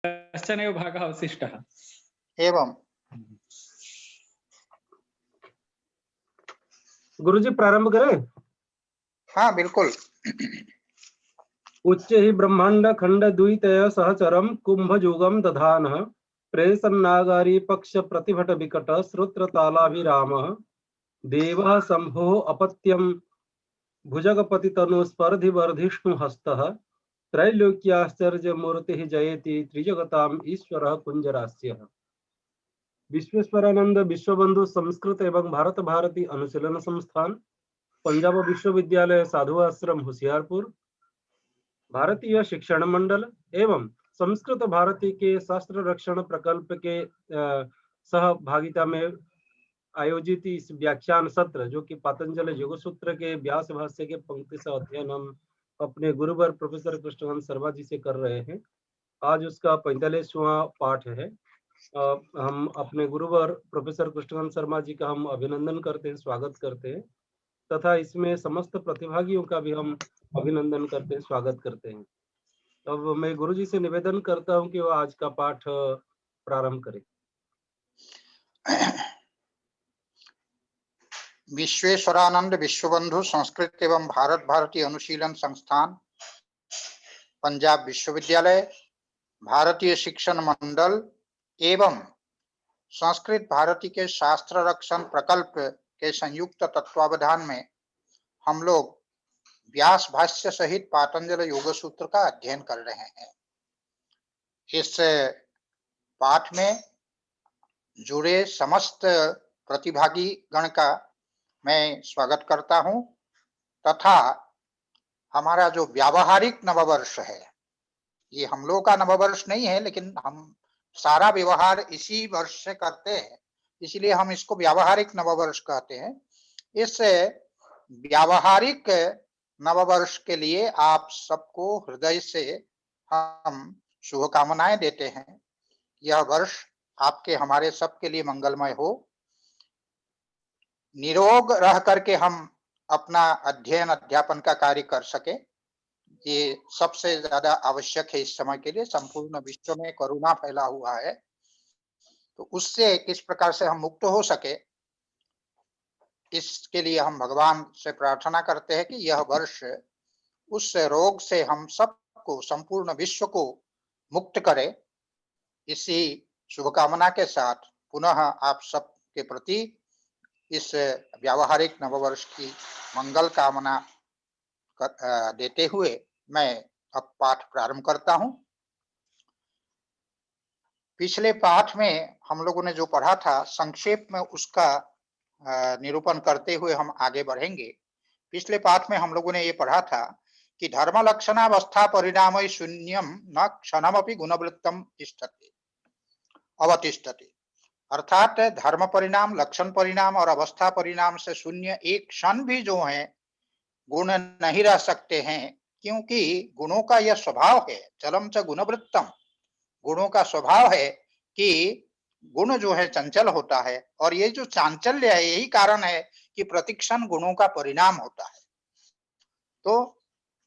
कश्चन एव भागः अवशिष्टः। एवं गुरुजी प्रारंभ करें? हाँ बिल्कुल। उच्च ही ब्रह्मांड खंड द्वितय सहचरम कुंभयुगम दधानः प्रेसन्नागारी पक्ष प्रतिभट विकट श्रोत्र तालाभिरामः देवः शंभो अपत्यम भुजगपति तनु स्पर्धि वर्धिष्णु हस्तः त्रैलोक्याश्चर्य मूर्ति जयति त्रिजगताम ईश्वरः कुंजरास्यः। विश्वेश्वरानंद विश्वबंधु संस्कृत एवं भारत भारती अनुशीलन संस्थान, पंजाब विश्वविद्यालय साधु आश्रम होशियारपुर, भारतीय शिक्षण मंडल एवं संस्कृत भारती के शास्त्र रक्षण प्रकल्प के सहभागिता में आयोजित इस व्याख्यान सत्र, जो कि पतंजलि योग सूत्र के व्यास भाष्य के पंक्ति से अध्ययन हम अपने गुरुवर प्रोफेसर कृष्णकांत शर्मा जी से कर रहे हैं। आज उसका 45वां पाठ है। हम अपने गुरुवर प्रोफेसर कृष्णकांत शर्मा जी का हम अभिनंदन करते हैं, स्वागत करते हैं तथा इसमें समस्त प्रतिभागियों का भी हम अभिनंदन करते हैं, स्वागत करते हैं। अब मैं गुरुजी से निवेदन करता हूं कि वो आज का पाठ प्रारंभ करें। विश्वेश्वरानंद विश्वबंधु संस्कृत एवं भारत भारती अनुशीलन संस्थान, पंजाब विश्वविद्यालय, भारतीय शिक्षण मंडल एवं संस्कृत भारती के शास्त्र रक्षण प्रकल्प के संयुक्त तत्वावधान में हम लोग व्यास भाष्य सहित पातंजलि योग सूत्र का अध्ययन कर रहे हैं। इस पाठ में जुड़े समस्त प्रतिभागी गण का मैं स्वागत करता हूं तथा हमारा जो व्यावहारिक नववर्ष है, ये हम लोग का नववर्ष नहीं है, लेकिन हम सारा व्यवहार इसी वर्ष से करते हैं, इसलिए हम इसको व्यावहारिक नववर्ष कहते हैं। इस व्यावहारिक नववर्ष के लिए आप सबको हृदय से हम शुभकामनाएं देते हैं। यह वर्ष आपके हमारे सबके लिए मंगलमय हो। निरोग रह करके हम अपना अध्ययन अध्यापन का कार्य कर सके, ये सबसे ज्यादा आवश्यक है इस समय के लिए। संपूर्ण विश्व में कोरोना फैला हुआ है, तो उससे किस प्रकार से हम मुक्त हो सके, इसके लिए हम भगवान से प्रार्थना करते हैं कि यह वर्ष उस रोग से हम सबको, संपूर्ण विश्व को मुक्त करे। इसी शुभकामना के साथ पुनः आप सब के प्रति इस व्यावहारिक नववर्ष की मंगल कामना देते हुए मैं अब पाठ प्रारंभ करता हूं। पिछले पाठ में हम लोगों ने जो पढ़ा था, संक्षेप में उसका निरूपण करते हुए हम आगे बढ़ेंगे। पिछले पाठ में हम लोगों ने ये पढ़ा था कि धर्म लक्षणावस्था परिणाम शून्यम न क्षणमपि गुणवृत्तम तिष्ठति अवतिष्ठति, अर्थात धर्म परिणाम, लक्षण परिणाम और अवस्था परिणाम से शून्य एक क्षण भी जो है गुण नहीं रह सकते हैं, क्योंकि गुणों का यह स्वभाव है। चलम च गुणवृत्तम, गुणों का स्वभाव है कि गुण जो है चंचल होता है, और ये जो चांचल्य है यही कारण है कि प्रतिक्षण गुणों का परिणाम होता है। तो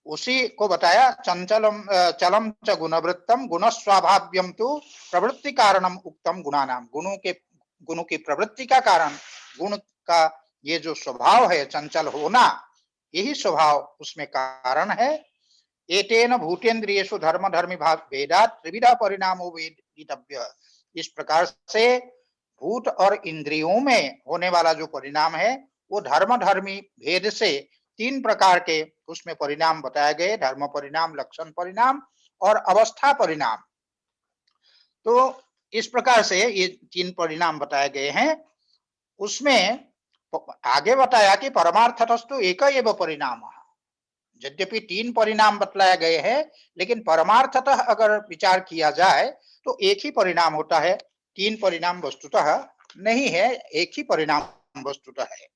उसी को बताया, चंचलम चलम च गुणवृत्तम गुण स्वाभाव्यम तो प्रवृत्ति कारणम उक्तम गुणानाम, गुणों की प्रवृत्ति का कारण गुण का ये जो स्वभाव है चंचल होना, यही स्वभाव उसमें कारण है। एतेन भूतेन्द्रियेषु धर्म धर्मी भाव भेदात् त्रिविधा परिणामो वेदितव्य, इस प्रकार से भूत और इंद्रियों में होने वाला जो परिणाम है वो धर्म धर्मी भेद से तीन प्रकार के उसमें परिणाम बताए गए, धर्म परिणाम, लक्षण परिणाम और अवस्था परिणाम। तो इस प्रकार से ये तीन परिणाम बताए गए हैं। उसमें आगे बताया कि परमार्थतस्तु एक एव परिणाम, यद्यपि तीन परिणाम बतलाए गए हैं, लेकिन परमार्थतः अगर विचार किया जाए तो एक ही परिणाम होता है। तीन परिणाम वस्तुतः नहीं है, एक ही परिणाम वस्तुतः है,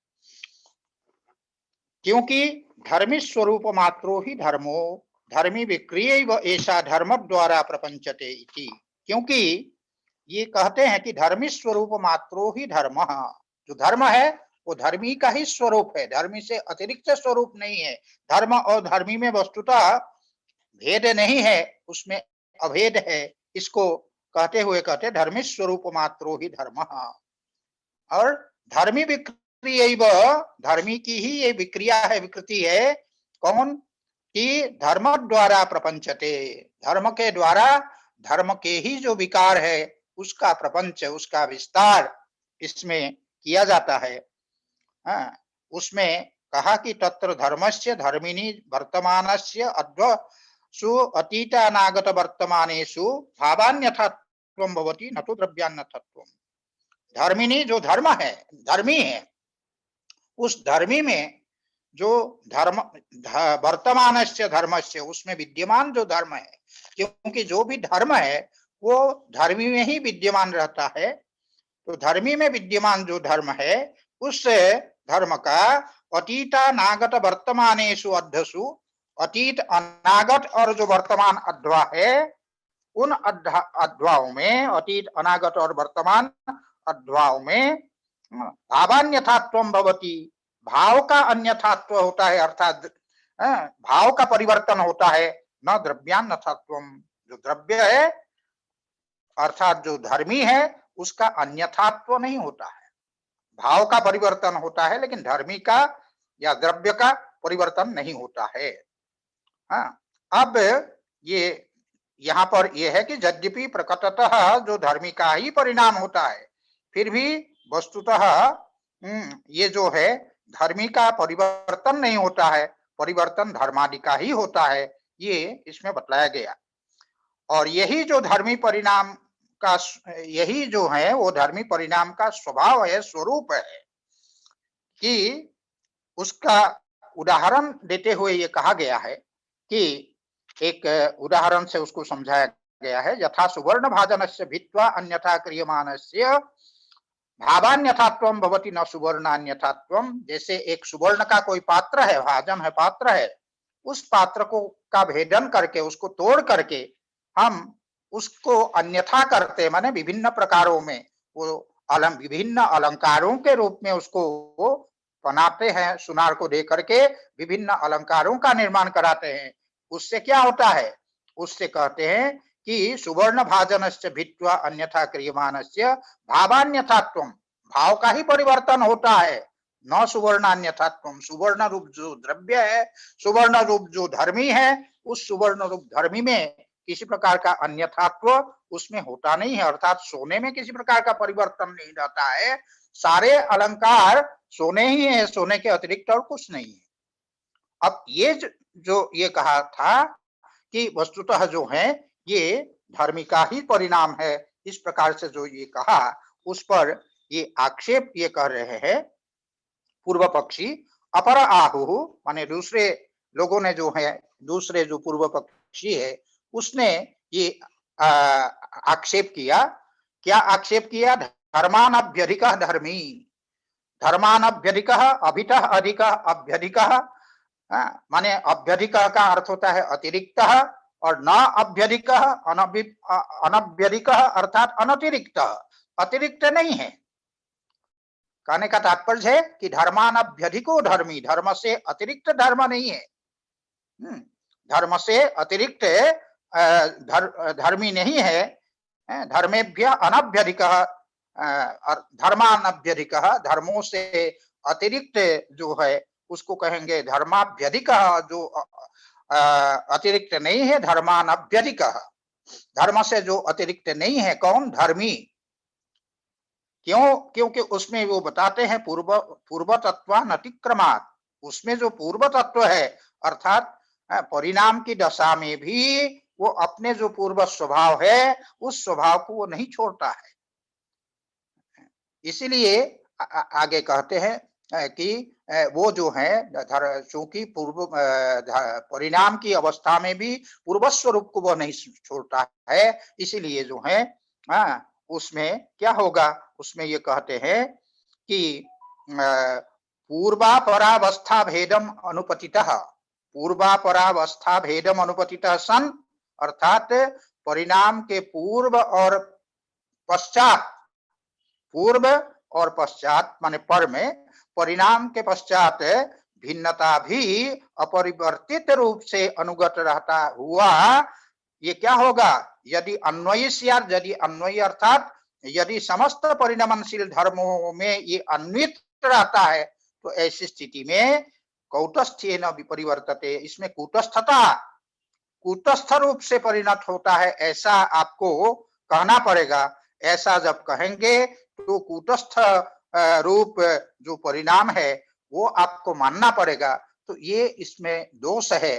क्योंकि धर्मी स्वरूप मात्रो ही धर्मो धर्मी विक्रियैव ऐसा धर्म द्वारा प्रपंचते इति, क्योंकि ये कहते हैं कि धर्मी स्वरूप मात्रो ही धर्म, जो धर्म है वो धर्मी का ही स्वरूप है, धर्मी से अतिरिक्त स्वरूप नहीं है। धर्म और धर्मी में वस्तुतः भेद नहीं है, उसमें अभेद है, इसको कहते हुए कहते धर्मी स्वरूप मात्रो ही धर्म। और धर्मी विक्रियैव, धर्मी की ही ये विक्रिया है, विकृति है। कौन? कि धर्म द्वारा प्रपंचते, धर्म के द्वारा, धर्म के ही जो विकार है उसका प्रपंच, उसका विस्तार इसमें किया जाता है। उसमें कहा कि तत्र धर्मस्य धर्मिणी वर्तमानस्य अद्वसु अतीत अनागत वर्तमानेषु भावान्यथात्वं भवति न तो द्रव्यान्यथात्वं। धर्मिणी जो धर्म है, धर्मी है, उस धर्मी में जो धर्म वर्तमानस्य धर्मस्य, उसमें विद्यमान जो धर्म है, क्योंकि जो भी धर्म है वो धर्मी में ही विद्यमान रहता है। तो धर्मी में विद्यमान जो धर्म है उस धर्म का अतीतानागत वर्तमानेषु अध्यसु, अतीत अनागत और जो वर्तमान अध्वा है उन अध्वाओं में, अतीत अनागत और वर्तमान अध्वाओं में भावान्यथात्वं भवति, भाव का अन्यथात्व होता है, अर्थात भाव का परिवर्तन होता है। न द्रव्यान्यथात्वं, जो द्रव्य है अर्थात जो धर्मी है उसका अन्यथात्व नहीं होता है, भाव का परिवर्तन होता है, लेकिन धर्मी का या द्रव्य का परिवर्तन नहीं होता है। अब ये यहाँ पर यह है कि यद्यपि प्रकटतः जो धर्मी का ही परिणाम होता है, फिर भी वस्तुतः ये जो है धर्मी का परिवर्तन नहीं होता है, परिवर्तन धर्मादि का ही होता है, ये इसमें बतलाया गया। और यही जो धर्मी परिणाम का, यही जो है वो धर्मी परिणाम का स्वभाव है, स्वरूप है, कि उसका उदाहरण देते हुए ये कहा गया है कि एक उदाहरण से उसको समझाया गया है। यथा सुवर्ण भाजनस्य भित्वा अन्यथा क्रियमाणस्य भावान्यथात्वं भवति न सुवर्णान्यथात्वं। जैसे एक सुवर्ण का कोई पात्र है, भाजन है, पात्र है, उस पात्र को का भेदन करके, उसको तोड़ करके हम उसको अन्यथा करते, माने विभिन्न प्रकारों में वो विभिन्न अलंकारों के रूप में उसको बनाते हैं, सुनार को दे करके विभिन्न अलंकारों का निर्माण कराते हैं। उससे क्या होता है? उससे कहते हैं कि सुवर्ण भाजनस्य भित्वा अन्यथा क्रियमाणस्य भावान्यथात्वं, भाव का ही परिवर्तन होता है, न सुवर्णान्यथात्वं। सुवर्ण रूप जो द्रव्य है, सुवर्ण रूप जो धर्मी है, उस सुवर्ण रूप धर्मी में किसी प्रकार का अन्यथात्व उसमें होता नहीं है, अर्थात सोने में किसी प्रकार का परिवर्तन नहीं रहता है। सारे अलंकार सोने ही है, सोने के अतिरिक्त और कुछ नहीं है। अब ये जो ये कहा था कि वस्तुतः जो है ये धर्मी का ही परिणाम है, इस प्रकार से जो ये कहा उस पर ये आक्षेप ये कर रहे हैं पूर्व पक्षी। अपर आहु माने दूसरे लोगों ने जो है, दूसरे जो पूर्व पक्षी है उसने ये आक्षेप किया। क्या आक्षेप किया? धर्मानभ्यधिकः धर्मी, धर्मानभ्यधिकः अभितः अधिकः अभ्यधिकः। माने अभ्यधिकः का अर्थ होता है अतिरिक्त, और न अभ्यधिकः अनभ्यधिकः अर्थात अनतिरिक्त, अतिरिक्त नहीं है। कहने का तात्पर्य है कि धर्मानभ्यधिको धर्मी, धर्म से अतिरिक्त धर्म नहीं है, धर्म से अतिरिक्त धर्मी नहीं है। धर्मेभ्य अनभ्यधिकः, धर्मानभ्यधिकः, धर्मों से अतिरिक्त जो है उसको कहेंगे धर्माभ्यधिकः, जो अतिरिक्त नहीं है, धर्मानभ्यधिकः, धर्म से जो अतिरिक्त नहीं है। कौन? धर्मी। क्यों? क्योंकि उसमें वो बताते हैं पूर्व तत्वानतिक्रमात्, उसमें जो पूर्व तत्व है अर्थात परिणाम की दशा में भी वो अपने जो पूर्व स्वभाव है उस स्वभाव को वो नहीं छोड़ता है। इसीलिए आगे कहते हैं कि वो जो है चूंकि पूर्व परिणाम की अवस्था में भी पूर्व स्वरूप को वो नहीं छोड़ता है, इसीलिए जो है उसमें क्या होगा? उसमें ये कहते हैं कि पूर्वापरावस्था भेदम अनुपतितः, पूर्वापरावस्था भेदम अनुपतितः सन, अर्थात परिणाम के पूर्व और पश्चात, पूर्व और पश्चात माने पर में, परिणाम के पश्चात भिन्नता भी अपरिवर्तित रूप से अनुगत रहता हुआ ये क्या होगा? यदि अन्वयी स्यात्, यदि अन्वयी अर्थात यदि समस्त परिणमनशील धर्मों में ये अन्वित रहता है, तो ऐसी स्थिति में कौटस्थ्येन विपरिवर्तते, इसमें कूटस्थ रूप से परिणत होता है, ऐसा आपको कहना पड़ेगा। ऐसा जब कहेंगे तो कूटस्थ रूप जो परिणाम है वो आपको मानना पड़ेगा। तो ये इसमें दोष है,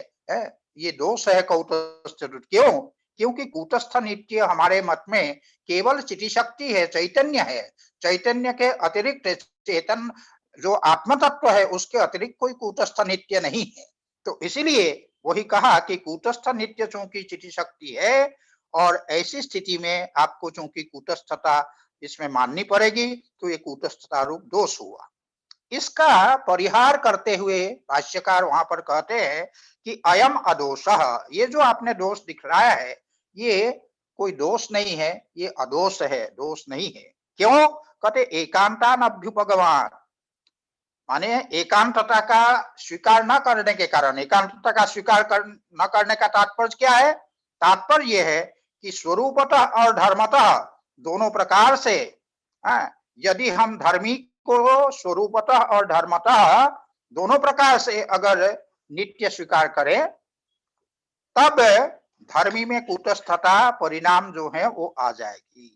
ये दोष है कौटस्थ रूप। क्यों? क्योंकि कूटस्थ नित्य हमारे मत में केवल चिति शक्ति है, चैतन्य है। चैतन्य के अतिरिक्त चेतन जो आत्म तत्व है उसके अतिरिक्त कोई कूटस्थ नित्य नहीं है। तो इसीलिए वही कहा कि कूटस्थ नित्य चूंकि चिति शक्ति है, और ऐसी स्थिति में आपको चूंकि कूटस्थता इसमें माननी पड़ेगी, तो ये कूटस्थता रूप दोष हुआ। इसका परिहार करते हुए भाष्यकार वहां पर कहते हैं कि अयम अदोषः, ये जो आपने दोष दिखलाया है ये कोई दोष नहीं है, ये अदोष है, दोष नहीं है। क्यों? कहते एकांतान अभ्युपगमान, माने एकांतता का स्वीकार न करने के कारण। एकांतता का स्वीकार न करने का तात्पर्य क्या है? तात्पर्य यह है कि स्वरूपतः और धर्मतः दोनों प्रकार से, यदि हम धर्मी को स्वरूपतः और धर्मतः दोनों प्रकार से अगर नित्य स्वीकार करें, तब धर्मी में कूटस्थता परिणाम जो है वो आ जाएगी।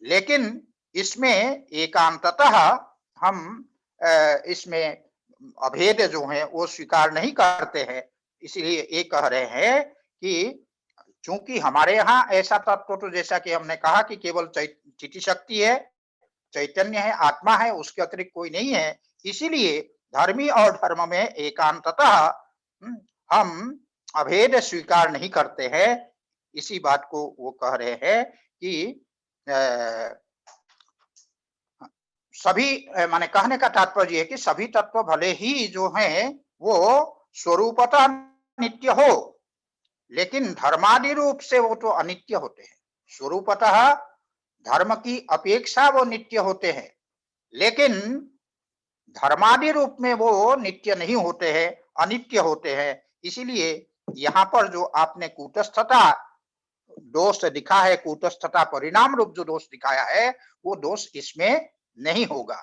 लेकिन इसमें एकांततः हम इसमें अभेद जो है वो स्वीकार नहीं करते हैं। इसलिए ये कह रहे हैं कि चूंकि हमारे यहाँ ऐसा तत्व, तो जैसा कि हमने कहा कि केवल चिति शक्ति है, चैतन्य है, आत्मा है, उसके अतिरिक्त कोई नहीं है, इसीलिए धर्मी और धर्म में एकांततः हम अभेद स्वीकार नहीं करते हैं। इसी बात को वो कह रहे हैं कि सभी, माने कहने का तात्पर्य है कि सभी तत्व भले ही जो हैं वो स्वरूपतः नित्य हो, लेकिन धर्मादि रूप से वो तो अनित्य होते हैं। स्वरूपतः धर्म की अपेक्षा वो नित्य होते हैं, लेकिन धर्मादि रूप में वो नित्य नहीं होते हैं, अनित्य होते हैं। इसीलिए यहाँ पर जो आपने कूटस्थता दोष दिखा है, कूटस्थता परिणाम रूप जो दोष दिखाया है, वो दोष इसमें नहीं होगा।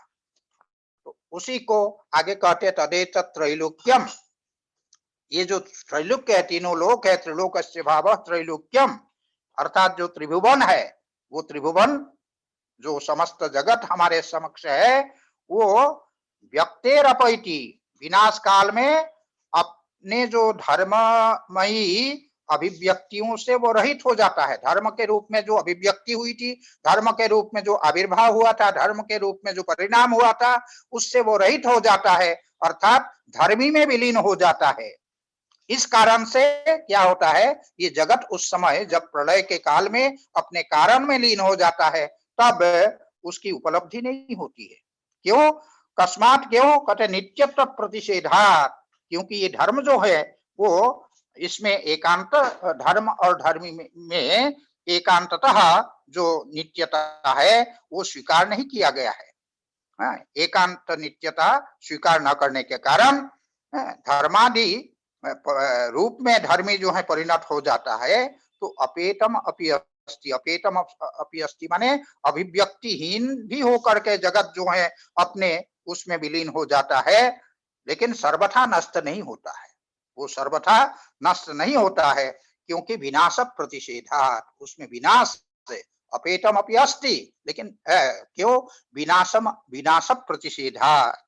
तो उसी को आगे कहते तदेत त्रैलोक्यम, ये जो त्रैलोक्य है, तीनों लोक है, त्रिलोकस्य भावः त्रैलोक्यम, अर्थात जो त्रिभुवन है, वो त्रिभुवन जो समस्त जगत हमारे समक्ष है, वो व्यक्तेरपैति, विनाश काल में अपने जो धर्ममयी अभिव्यक्तियों से वो रहित हो जाता है। धर्म के रूप में जो अभिव्यक्ति हुई थी, धर्म के रूप में जो आविर्भाव हुआ था, धर्म के रूप में जो परिणाम हुआ था, उससे वो रहित हो जाता है, अर्थात धर्मी में विलीन हो जाता है। इस कारण से क्या होता है, ये जगत उस समय जब प्रलय के काल में अपने कारण में लीन हो जाता है, तब उसकी उपलब्धि नहीं होती है। क्यों? कस्मात, क्यों? कहते नित्यत्व प्रतिषेधात, क्योंकि ये धर्म जो है वो इसमें एकांत, धर्म और धर्मी में एकांततः जो नित्यता है वो स्वीकार नहीं किया गया है। एकांत नित्यता स्वीकार न करने के कारण धर्मादि रूप में धर्मी जो है परिणत हो जाता है। तो अपेतम अपि अस्ति, अपेतम अपि अस्ति माने अभिव्यक्तिहीन भी होकर के जगत जो है अपने उसमें विलीन हो जाता है, लेकिन सर्वथा नष्ट नहीं होता है। वो सर्वथा नष्ट नहीं होता है, क्योंकि विनाश प्रतिषेधात, उसमें विनाश से अपेतम अपि अस्ति, लेकिन क्यों? विनाश प्रतिषेधात,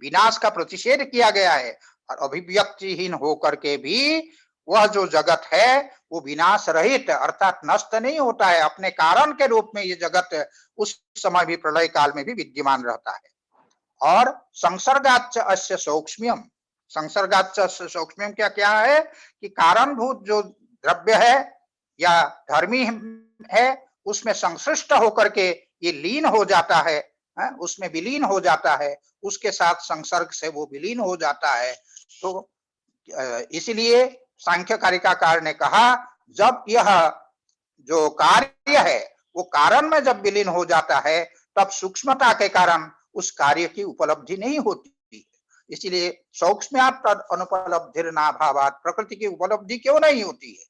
विनाश का प्रतिषेध किया गया है। और अभिव्यक्तिहीन होकर के भी वह जो जगत है वो विनाश रहित, अर्थात नष्ट नहीं होता है। अपने कारण के रूप में ये जगत उस समय भी, प्रलय काल में भी विद्यमान रहता है। और संसर्गाच्च अस्य सौक्ष्म्यम, संसर्गाच्च अस्य सौक्ष्म्यम क्या क्या है कि कारणभूत जो द्रव्य है या धर्मी है, उसमें संश्लिष्ट होकर के ये लीन हो जाता है, उसमें विलीन हो जाता है, उसके साथ संसर्ग से वो विलीन हो जाता है। तो इसलिए सांख्य कारिकाकार ने कहा, जब यह जो कार्य है वो कारण में जब विलीन हो जाता है, तब सूक्ष्मता के कारण उस कार्य की उपलब्धि नहीं होती। इसलिए सौक्ष्म्यात् तद अनुपलब्धिर्नाभावात्, प्रकृति की उपलब्धि क्यों नहीं होती है?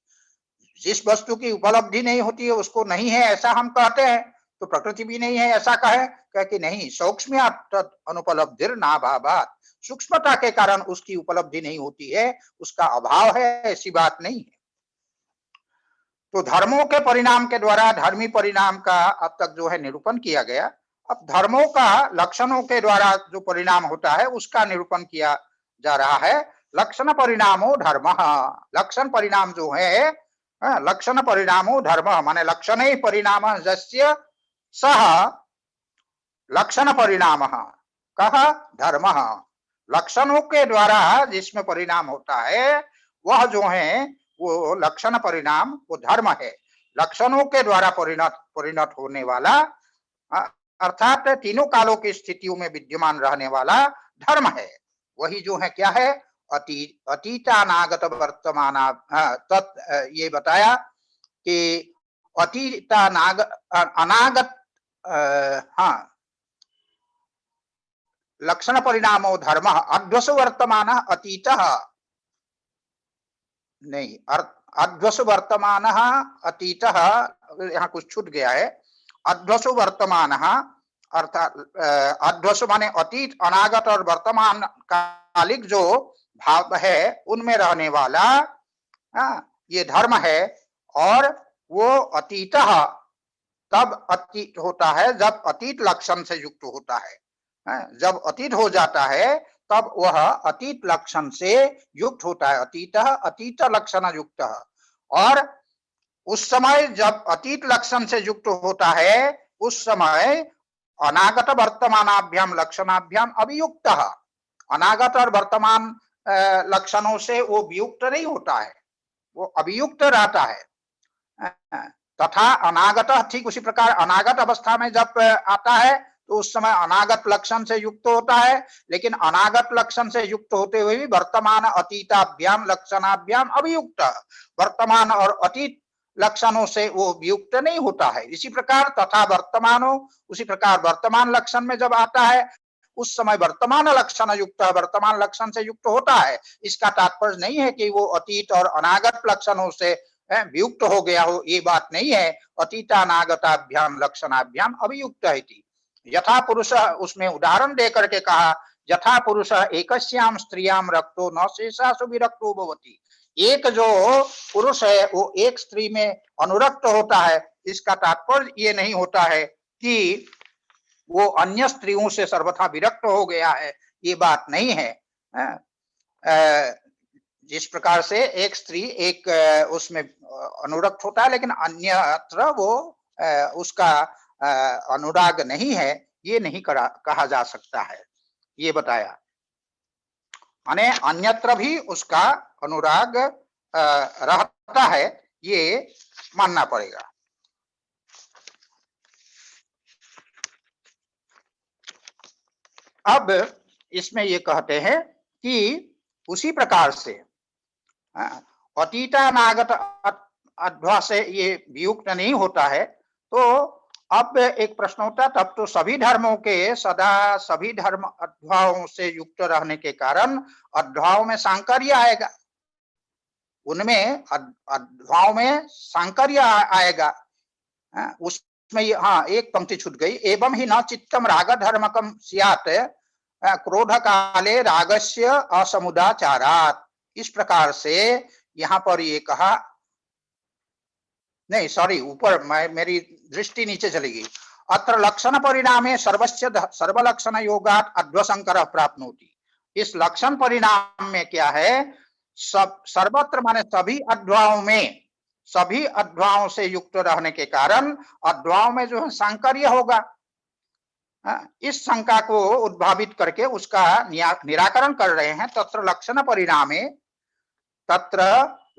जिस वस्तु की उपलब्धि नहीं होती है उसको नहीं है ऐसा हम कहते हैं, तो प्रकृति भी नहीं है ऐसा कहे कि नहीं, सूक्ष्म अनुपलब्धिर ना भावात, सूक्ष्मता के कारण उसकी उपलब्धि नहीं होती है, उसका अभाव है, ऐसी बात नहीं है। तो धर्मों के परिणाम के द्वारा धर्मी परिणाम का अब तक जो है निरूपण किया गया। अब धर्मों का लक्षणों के द्वारा जो परिणाम होता है उसका निरूपण किया जा रहा है। लक्षण परिणामो धर्म, लक्षण परिणाम जो है, लक्षण परिणामो धर्म माने लक्षण ही परिणाम जस्य सह लक्षण परिणाम कह धर्म, लक्षणों के द्वारा जिसमें परिणाम होता है वह जो है वो लक्षण परिणाम वो धर्म है। लक्षणों के द्वारा परिणत होने वाला अर्थात तीनों कालों की स्थितियों में विद्यमान रहने वाला धर्म है। वही जो है क्या है, अतीतानागत वर्तमान, ये बताया कि अनागत लक्षण परिणामो धर्म, अध्वस वर्तमान अतीत नहीं, अध्वस वर्तमान अतीत, यहाँ कुछ छूट गया है। अध्वस वर्तमान अर्थात अध्वस माने अतीत, अनागत और वर्तमान कालिक जो भाव है उनमें रहने वाला ये धर्म है। और वो अतीत तब अतीत होता है जब अतीत लक्षण से युक्त होता है। जब अतीत हो जाता है तब वह अतीत लक्षण से युक्त होता है, अतीत अतीत लक्षण युक्त। और उस समय जब अतीत लक्षण से युक्त होता है उस समय अनागत वर्तमानाभ्याम लक्षणाभ्याम अभियुक्त, अनागत और वर्तमान लक्षणों से वो वियुक्त नहीं होता है, वो अभियुक्त रहता है। तथा अनागत, ठीक उसी प्रकार अनागत अवस्था में जब आता है तो उस समय अनागत लक्षण से युक्त होता है, लेकिन अनागत लक्षण से युक्त होते हुए भी वर्तमान अतीताभ्याम लक्षणाभ्याम अभियुक्त, वर्तमान और अतीत लक्षणों से वो वियुक्त नहीं होता है। इसी प्रकार तथा वर्तमानो, उसी प्रकार वर्तमान लक्षण में जब आता है उस समय वर्तमान लक्षण युक्त, वर्तमान लक्षण से युक्त होता है। इसका तात्पर्य नहीं है कि वो अतीत और अनागत लक्षणों से वियुक्त हो गया हो, ये बात नहीं है। अतीतानागताभ्याम लक्षणाभ्याम अभियुक्त है। यथा पुरुष, उसमें उदाहरण दे करके कहा यथा पुरुष एकस्याम स्त्रियाम रक्तो न शेषासु विरक्तो भवति, एक जो पुरुष है वो एक स्त्री में अनुरक्त होता है। इसका तात्पर्य ये नहीं होता है कि वो अन्य स्त्रियों से सर्वथा विरक्त हो गया है, ये बात नहीं है। जिस प्रकार से एक स्त्री एक उसमें अनुरक्त होता है लेकिन अन्यत्र वो उसका अनुराग नहीं है, ये नहीं कहा जा सकता है, ये बताया। माने अन्यत्र भी उसका अनुराग रहता है, ये मानना पड़ेगा। अब इसमें ये कहते हैं कि उसी प्रकार से अतीतानागत अध्वा से ये वियुक्त नहीं होता है। तो अब एक प्रश्न होता, तब तो सभी धर्मों के सदा सभी धर्म अध्वाओं से युक्त रहने के कारण अध्वाओं में सांकर्य आएगा, उनमें अध्वाओं में सांकर्य आएगा। उसमें एक पंक्ति छूट गई, एवं ही न चित्तम राग धर्मकम स्यात् क्रोध काले रागस्य असमुदाचारात्। इस प्रकार से यहाँ पर ये कहा, नहीं सॉरी, ऊपर मेरी दृष्टि नीचे चली गई। अत्र लक्षण परिणामे सर्वस्य सर्वलक्षण योगात् अध्वसंकर प्राप्नोति। इस लक्षण परिणाम में क्या है, सब सर्वत्र माने सभी अध्वाओं में, सभी अध्वाओं से युक्त रहने के कारण अध्वाओं में जो है सांकर्य होगा। इस शंका को उद्भावित करके उसका निराकरण कर रहे हैं। तत्र लक्षण परिणामे, तत्र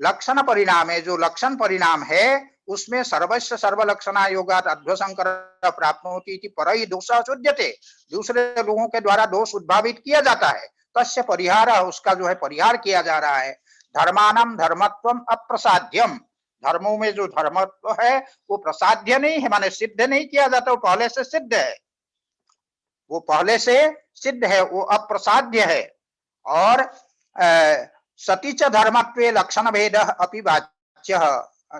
लक्षण परिणामे, जो लक्षण परिणाम है उसमें सर्वस्य सर्वलक्षणा योगात् अध्वसंकर प्राप्नोति इति परहि दोषः शुध्यते, दूसरे लोगों के द्वारा दोष उद्भावित किया जाता है। तस्य परिहार, उसका जो है परिहार किया जा रहा है। धर्मानाम धर्मत्वम अप्रसाध्यम, धर्मों में जो धर्मत्व है वो प्रसाध्य नहीं है, माने सिद्ध नहीं किया जाता, वो पहले से सिद्ध है, वो पहले से सिद्ध है, वो अप्रसाध्य है। और सती च धर्मत्वे लक्षण भेद अपि वाच्य,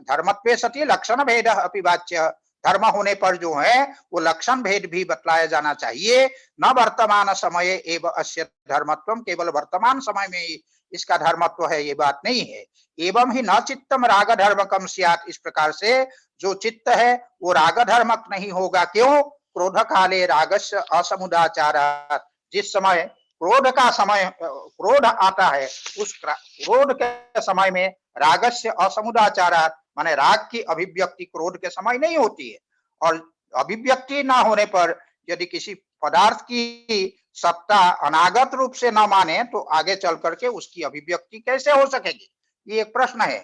धर्मत्वे सति लक्षण भेद अपि वाच्य, धर्म होने पर जो है वो लक्षण भेद भी बतलाया जाना चाहिए। न वर्तमान समय एवं अस्य धर्मत्वम, केवल वर्तमान समय में ही इसका धर्मत्व है ये बात नहीं है। एवं ही न चित्तम राग धर्मकम स्यात्, इस प्रकार से जो चित्त है वो राग धर्मक नहीं होगा। क्यों? क्रोध काले रागस्य असमुदाचारात्, जिस समय क्रोध का समय, क्रोध आता है उस क्रोध के समय में रागस्य असमुदाचारात्, माने राग की अभिव्यक्ति क्रोध के समय नहीं होती है। और अभिव्यक्ति ना होने पर यदि किसी पदार्थ की सत्ता अनागत रूप से न माने तो आगे चल करके उसकी अभिव्यक्ति कैसे हो सकेगी, ये एक प्रश्न है।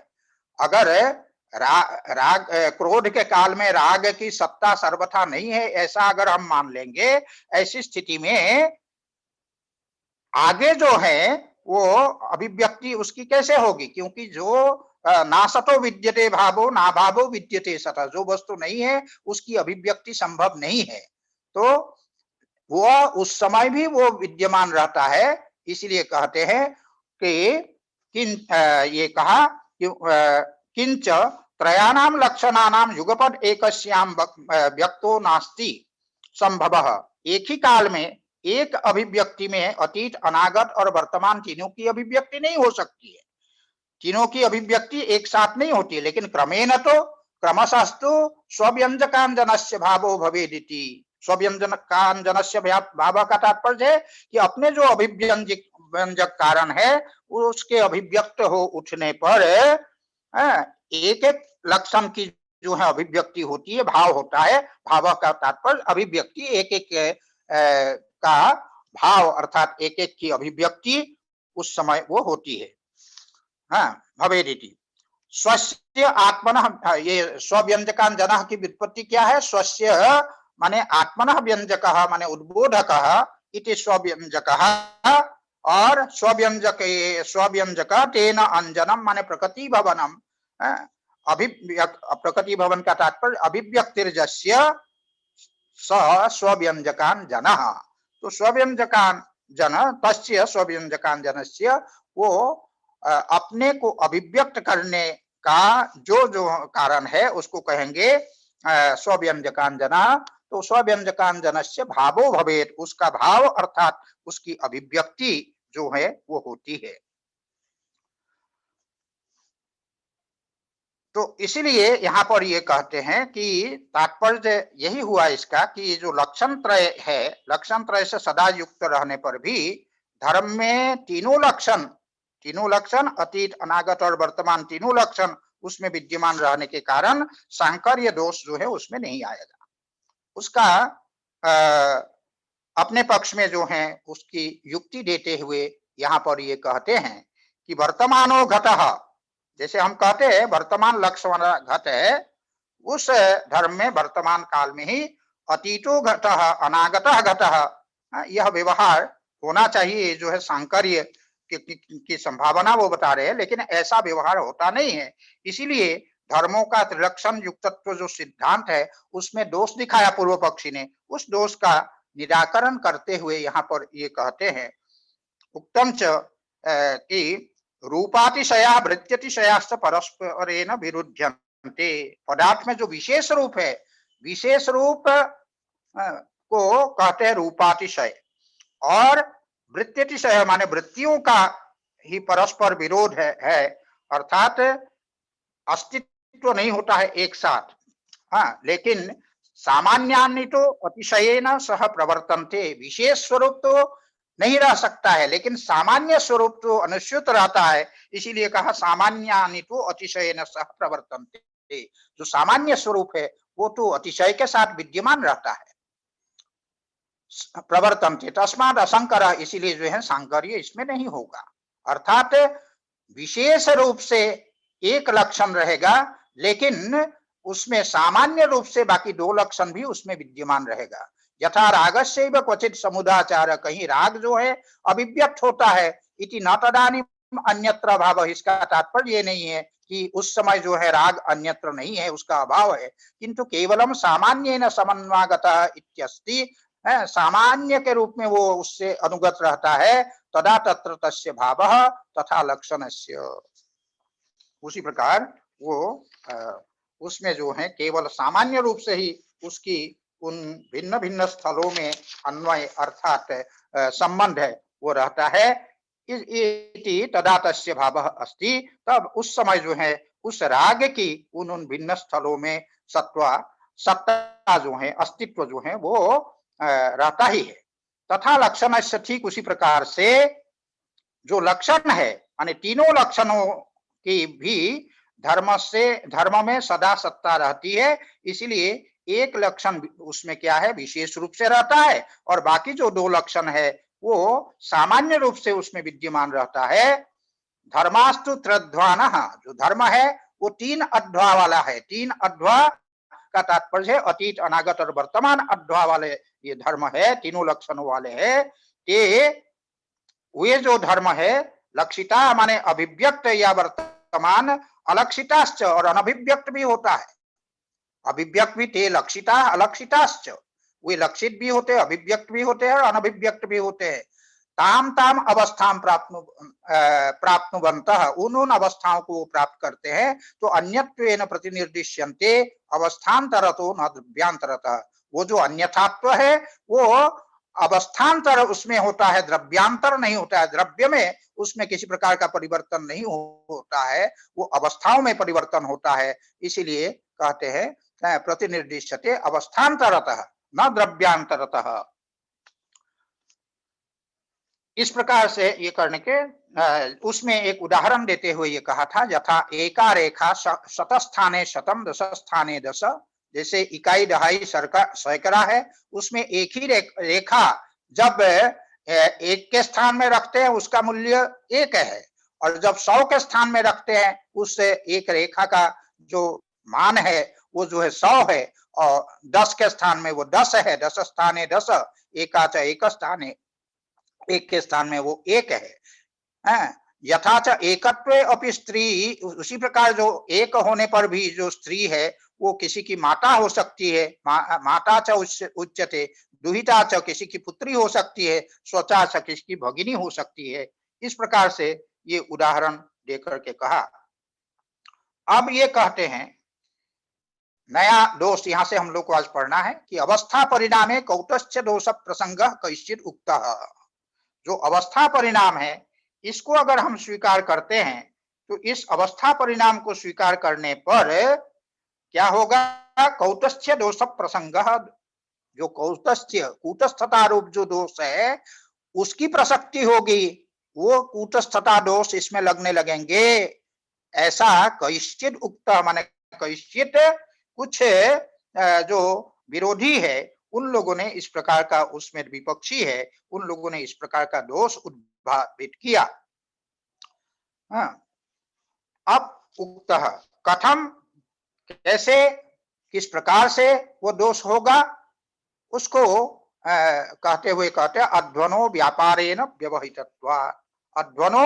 अगर राग क्रोध के काल में राग की सत्ता सर्वथा नहीं है ऐसा अगर हम मान लेंगे, ऐसी स्थिति में आगे जो है वो अभिव्यक्ति उसकी कैसे होगी? क्योंकि जो ना सतो विद्यते भावो ना भावो विद्यते सत, जो वस्तु नहीं है उसकी अभिव्यक्ति संभव नहीं है, तो वो उस समय भी वो विद्यमान रहता है। इसलिए कहते हैं कि ये कहा कि किंच त्रयाणाम लक्षणानाम युगपद एकस्याम व्यक्तो नास्ति संभवः, एक ही काल में एक अभिव्यक्ति में अतीत अनागत और वर्तमान तीनों की अभिव्यक्ति नहीं हो सकती है। तीनों की अभिव्यक्ति एक साथ नहीं होती है, लेकिन क्रमेण तो क्रमशस्तु स्वव्यंजकांजनस्य भावो भवेदिति। स्वव्यंजकांजनस्य भाव का तात्पर्य है कि अपने जो अभिव्यंजक कारण है उसके अभिव्यक्त हो उठने पर एक एक लक्षण की जो है अभिव्यक्ति होती है, भाव होता है। भाव का तात्पर्य अभिव्यक्ति, एक एक का भाव अर्थात एक एक की अभिव्यक्ति उस समय वो होती है। हाँ, भवेदिति। स्वस्य आत्मनः, ये स्वव्यंजकांजनः की व्युत्पत्ति क्या है? स्वस्य माने आत्मनः व्यंजकः माने उद्बोधकः इति स्वव्यंजकः, और स्वव्यंजक तेन अंजनम माने प्रकृति भवनम। प्रकृति भवन का तात्पर्य अभिव्यक्तिर्जस्य स स्वव्यंजकांजनः, तो स्वव्यंजकांजन तस्य स्वव्यंजकांजनस्य, वो अपने को अभिव्यक्त करने का जो जो कारण है उसको कहेंगे स्वव्यंजकांजना। तो स्वव्यंजकांजनस्य भावो भवेत्, उसका भाव अर्थात उसकी अभिव्यक्ति जो है वो होती है। तो इसीलिए यहाँ पर ये कहते हैं कि तात्पर्य यही हुआ इसका कि जो लक्षण त्रय है, लक्षण त्रय से सदा युक्त रहने पर भी धर्म में तीनों लक्षण अतीत अनागत और वर्तमान तीनों लक्षण उसमें विद्यमान रहने के कारण सांकर्य दोष जो है उसमें नहीं आएगा। उसका अपने पक्ष में जो है उसकी युक्ति देते हुए यहाँ पर ये कहते हैं कि वर्तमानो घटः, जैसे हम कहते हैं वर्तमान लक्ष्य वाला घट है, उस धर्म में वर्तमान काल में ही अतीतो घटः अनागतः घटः, यह व्यवहार होना चाहिए जो है सांकर्य की संभावना वो बता रहे हैं, लेकिन ऐसा व्यवहार होता नहीं है। इसीलिए धर्मों का त्रिलक्षण युक्तत्व जो सिद्धांत है उसमें दोष दिखाया पूर्व पक्षी ने, उस दोष का निराकरण करते हुए यहाँ पर ये कहते हैं उक्तम च कि रूपातिशया वृत्त्यतिशयाश्च परस्परेण विरुध्यन्ते। पदार्थ में जो विशेष रूप है, विशेष रूप को कहते हैं रूपातिशय, और वृत्त्यतिशय माने वृत्तियों का ही परस्पर विरोध है अर्थात अस्तित्व नहीं होता है एक साथ। हाँ, लेकिन सामान्यानि तो अतिशयेन सह प्रवर्तन्ते, विशेष स्वरूप तो नहीं रह सकता है लेकिन सामान्य स्वरूप तो अनुस्यूत रहता है। इसीलिए कहा सामान्यानि तो अतिशयेन सह प्रवर्तन्ते, जो सामान्य स्वरूप है वो तो अतिशय के साथ विद्यमान रहता है। प्रवर्तन्ते तस्मात् असंकर, इसीलिए जो है सांकर्य इसमें नहीं होगा। अर्थात विशेष रूप से एक लक्षण रहेगा लेकिन उसमें सामान्य रूप से बाकी दो लक्षण भी उसमें विद्यमान रहेगा। यथा रागस्यैव क्वचित समुदाचार, कहीं राग जो है अभिव्यक्त होता है, इति न तदानीम अन्यत्र भाव, इसका तात्पर्य ये नहीं है कि उस समय जो है राग अन्यत्र नहीं है, उसका अभाव है, किंतु केवलम सामान्येन समन्वागतः इत्यस्ति, सामान्य के रूप में वो उससे अनुगत रहता है। तदा तत्र तस्य भावः तथा लक्षणस्य, उसी प्रकार वो उसमें जो है केवल सामान्य रूप से ही उसकी उन भिन्न भिन्न स्थलों में अन्वय अर्थात संबंध है वो रहता है। इति तदा तस्य भावः अस्ति, तब उस समय जो है उस राग की उन भिन्न स्थलों में सत्ता जो है अस्तित्व जो है वो रहता ही है। तथा लक्षण से ठीक उसी प्रकार से जो लक्षण है यानी तीनों लक्षणों की भी धर्म में सदा सत्ता रहती है, इसीलिए एक लक्षण उसमें क्या है विशेष रूप से रहता है और बाकी जो दो लक्षण है वो सामान्य रूप से उसमें विद्यमान रहता है। धर्मास्तु त्रध्वान, जो धर्म है वो तीन अध्वा वाला है। तीन अध्वा का तात्पर्य है अतीत अनागत और वर्तमान अध्वा वाले ये धर्म है, तीनों लक्षणों वाले है। ते वे जो धर्म है लक्षिता माने अभिव्यक्त या वर्तमान, अलक्षिताश्च और अनभिव्यक्त भी होता है। अभिव्यक्त भी ते लक्षिता अलक्षिताश्च, वे लक्षित भी होते हैं, अभिव्यक्त भी होते हैं और अनभिव्यक्त भी होते हैं। ताम ताम अवस्थाम प्राप्नुवन्तः, उन अवस्थाओं को प्राप्त करते हैं। तो अन्यत्वेन प्रतिनिर्दिश्यन्ते अवस्थान्तरतो न द्रव्यांतरतः, वो जो अन्यथात्व है वो अवस्थान्तर उसमें होता है, द्रव्यांतर नहीं होता है। द्रव्य में उसमें किसी प्रकार का परिवर्तन नहीं होता है, वो अवस्थाओं में परिवर्तन होता है। इसीलिए कहते हैं प्रतिनिर्दिश्यते अवस्थान्तरतः न द्रव्यांतरतः। इस प्रकार से ये करने के उसमें एक उदाहरण देते हुए ये कहा था, यथा एका रेखा शतस्थाने शतम दशस्थाने दश, जैसे इकाई दहाई सैकड़ा है, उसमें एक ही रेखा जब एक के स्थान में रखते हैं उसका मूल्य एक है, और जब 100 के स्थान में रखते हैं उससे एक रेखा का जो मान है वो जो है 100 है, और 10 के स्थान में वो 10 है। 10 स्थाने 10, एकाच एक स्थाने, एक के स्थान में वो एक है। यथाच एकत्वे अपि स्त्री, उसी प्रकार जो एक होने पर भी जो स्त्री है वो किसी की माता हो सकती है, माता च उच्यते, दुहिता च किसी की पुत्री हो सकती है, स्वचा च किसी की भगिनी हो सकती है। इस प्रकार से ये उदाहरण देकर के कहा। अब ये कहते हैं नया दोष यहां से हम लोग को आज पढ़ना है कि अवस्था परिणामे कौतश्च दोष प्रसंग कैश्चित उक्तः। जो अवस्था परिणाम है इसको अगर हम स्वीकार करते हैं तो इस अवस्था परिणाम को स्वीकार करने पर क्या होगा, कौतस्थ्य दोष प्रसंग, जो कौतस्थ्य कूटस्थता रूप जो दोष है उसकी प्रसक्ति होगी, वो कूटस्थता दोष इसमें लगने लगेंगे। ऐसा कैश्चित उक्त माने कैश्चित कुछ जो विरोधी है उन लोगों ने इस प्रकार का, उसमें विपक्षी है उन लोगों ने इस प्रकार का दोष उद्भावित किया। अब उक्त कथम, कैसे किस प्रकार से वो दोष होगा उसको कहते हुए कहते हैं अध्वनो व्यापारेण व्यवहितत्वात्। अध्वनो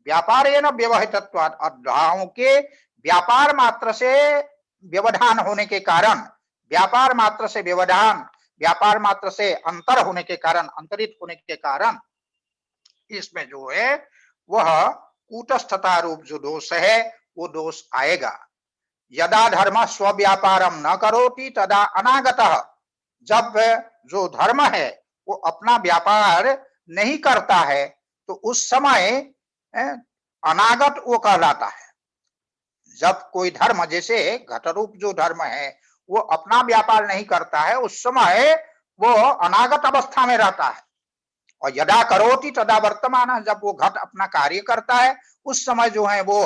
व्यापारेण व्यवहितत्वात्, अध्वाओं के व्यापार मात्र से व्यवधान होने के कारण, व्यापार मात्र से व्यवधान, व्यापार मात्र से अंतर होने के कारण, अंतरित होने के कारण इसमें जो है वह कूटस्थता रूप जो दोष है वो दोष आएगा। यदा धर्म स्वव्यापारम न करोति तदा अनागतः, जब जो धर्म है वो अपना व्यापार नहीं करता है तो उस समय अनागत वो कहलाता है। जब कोई धर्म, जैसे घटरूप जो धर्म है वो अपना व्यापार नहीं करता है उस समय वो अनागत अवस्था में रहता है। और यदा करोति तदा वर्तमान, जब वो घट अपना कार्य करता है उस समय जो है वो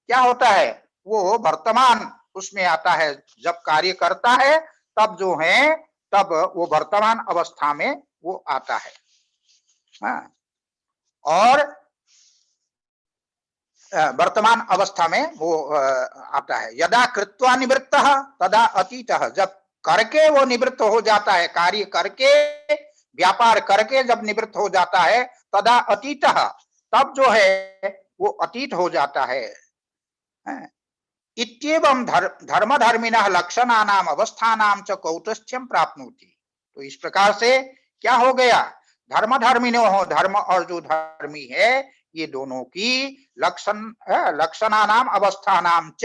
क्या होता है, वो वर्तमान उसमें आता है। जब कार्य करता है तब जो है तब वो वर्तमान अवस्था में वो आता है। और वर्तमान अवस्था में वो आता है। यदा कृत्वा निवृत्तः तदा अतीतः, जब करके वो निवृत्त हो जाता है, कार्य करके व्यापार करके जब निवृत्त हो जाता है तदा अतीतः, तब जो है वो अतीत हो जाता है। इत्येवं धर्मधर्मिणः लक्षणानाम अवस्थानाम च कौतस्थ्यम प्राप्नोति। तो इस प्रकार से क्या हो गया, धर्मधर्मिणो हो, धर्म और जो धर्मी है ये दोनों की लक्षणानाम अवस्थानाम च,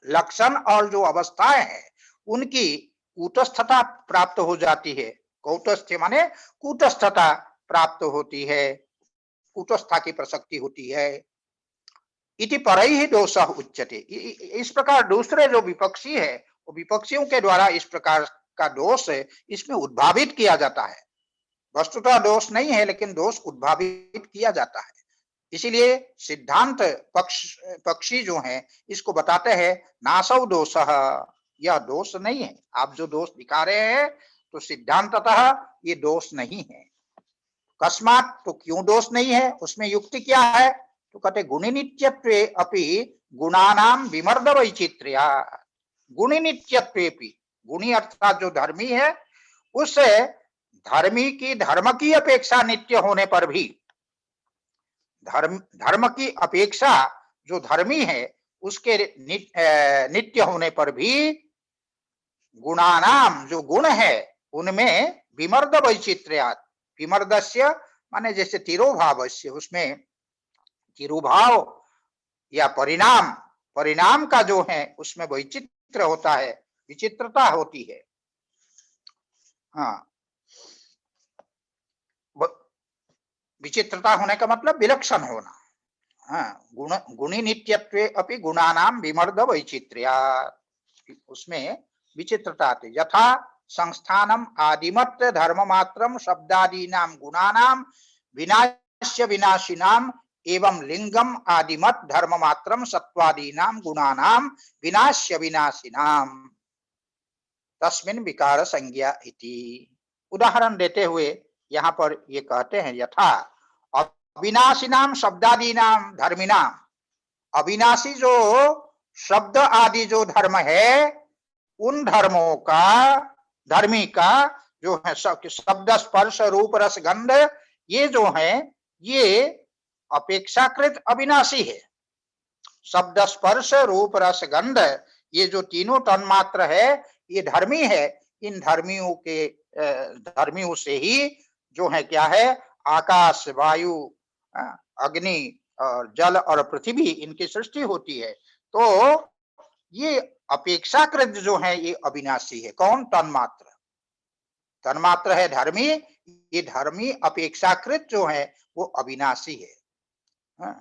लक्षण और जो अवस्थाएं हैं उनकी कूटस्थता प्राप्त हो जाती है। कौटस्थ्य माने कूटस्थता प्राप्त होती है, कूटस्था की प्रसक्ति होती है। इति परैहि दोषः उच्यते। इस प्रकार दूसरे जो विपक्षी है वो विपक्षियों के द्वारा इस प्रकार का दोष इसमें उद्भावित किया जाता है। वस्तुतः दोष नहीं है लेकिन दोष उद्भावित किया जाता है। इसीलिए सिद्धांत पक्षी जो है इसको बताते हैं नासौ दोषः, यह दोष नहीं है। आप जो दोष दिखा रहे हैं तो सिद्धांततः ये दोष नहीं है। कस्मात्, तो क्यों दोष नहीं है, उसमें युक्ति क्या है? तो कहते गुणी नित्यत्वे अपि गुणानाम विमर्द वैचित्र्या। गुणी नित्यत्वे, गुणी अर्थात जो धर्मी है उस धर्मी की धर्म की अपेक्षा नित्य होने पर भी, धर्म की अपेक्षा जो धर्मी है उसके नित्य होने पर भी गुणानाम जो गुण है उनमें विमर्द वैचित्र्यात्, विमर्दस्य माने जैसे तिरोभावस्य, उसमें तिरुभाव या परिणाम, परिणाम का जो है उसमें वैचित्र होता है, विचित्रता होती है। हाँ, विचित्रता होने का मतलब विलक्षण होना। हाँ, गुणी नित्यत्वे अपि गुणानाम विमर्द वैचित्र्यात्, उसमें विचित्रता आती। यथा संस्थानम आदिमत धर्म मात्रम शब्दादीनाम गुणानाम विनाश्य विनाशिनाम एवं लिंगम आदिमत धर्म मात्रम सत्वादीनाम गुणानाम विनाश्य विनाशिनाम तस्मिन् विकार संज्ञा इति। उदाहरण देते हुए यहाँ पर ये कहते हैं यथा अविनाशिनाम शब्दादीनाम धर्मिनाम, अविनाशी जो शब्द आदि जो धर्म है उन धर्मों का, धर्मी का जो है शब्द स्पर्श रूप रस गंध, ये जो है ये अपेक्षाकृत अविनाशी है। शब्द स्पर्श रूप रस गंध ये जो तीनों तन्मात्र है ये धर्मी है। इन धर्मियों के धर्मियों से ही जो है क्या है, आकाश वायु अग्नि और जल और पृथ्वी, इनकी सृष्टि होती है। तो ये अपेक्षाकृत जो है ये अविनाशी है। कौन? तन्मात्र, तन्मात्र है धर्मी, ये धर्मी अपेक्षाकृत जो है वो अविनाशी है।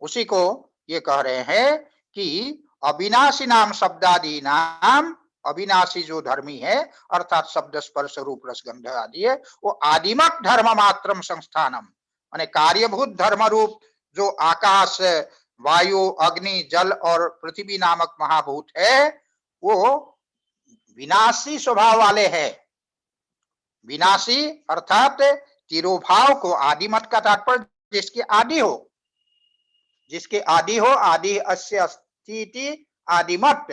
उसी को ये कह रहे हैं कि अविनाशी नाम शब्दादि नाम, अविनाशी जो धर्मी है अर्थात शब्द स्पर्श रूप रस गंध आदि है वो आदिमक धर्म मात्रम संस्थानम, माने कार्यभूत धर्म रूप जो आकाश वायु अग्नि जल और पृथ्वी नामक महाभूत है वो विनाशी स्वभाव वाले हैं। विनाशी अर्थात तिरोभाव को, आदिमत का तात्पर्य जिसके आदि हो, जिसके आदि हो, आदि अस्य अस्ति आदिमत,